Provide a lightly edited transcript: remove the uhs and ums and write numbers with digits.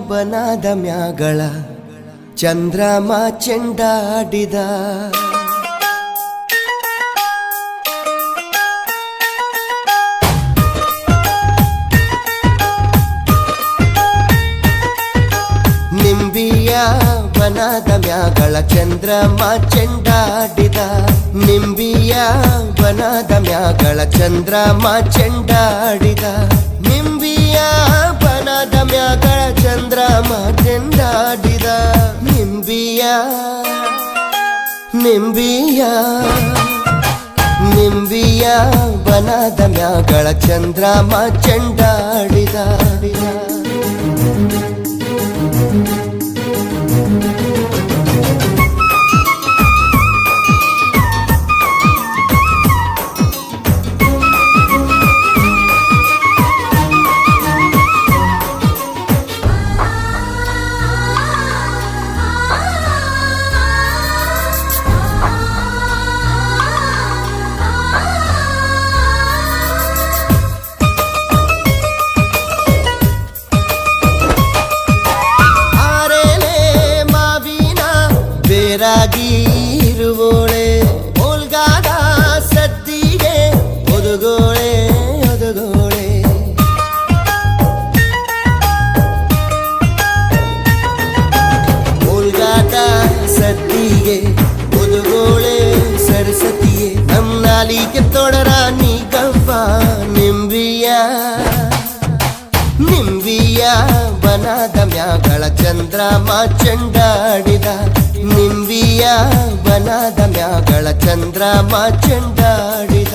ಬನದ ಮ್ಯಾಗಳ ಚಂದ್ರಮ ಚೆಂಡಾಡಿದ ನಿಂಬಿಯ ಬನದ ಮ್ಯಾಗಳ ಚಂದ್ರಮ ಚೆಂಡಾಡಿದ ನಿಂಬಿಯ ಬನದ ಮ್ಯಾಗಳ ಚಂದ್ರಮ ಚೆಂಡಾಡಿದ ನಿಂಬಿಯ ಬನದ ಮ್ಯಾಗಳ ಚಂದ್ರಮ ಚೆಂಡಾಡಿದ ನಿಂಬಿಯ ನಿಂಬಿಯ ನಿಂಬಿಯ ಬನದ ಮ್ಯಾಗಳ ಚಂದ್ರಮ ಚೆಂಡಾಡಿದ ಬೇರಾಗಿರುವೋಳೆ ಓಲ್ಗಾದ ಸದ್ದಿಗೆ ಒದಗೋಳೆ ಒದಗೋಳೆ ಓಲ್ಗಾದ ಸದ್ದಿಗೆ ಒದಗೋಳೆ ಸರಸ್ವತಿಯೇ ನಮ್ಮ ನಾಲಿಗೆ ತೊಡರ ನೀಗವ್ವ ನಿಂಬಿಯ ನಿಂಬಿಯ ಬನದ ಮ್ಯಾಗಳ ಚಂದ್ರಮ ಚೆಂಡಾಡಿದ ನಿಂಬಿಯ ಬನದ ಮ್ಯಾಗಳ ಚಂದ್ರಮ ಚೆಂಡಾಡಿದ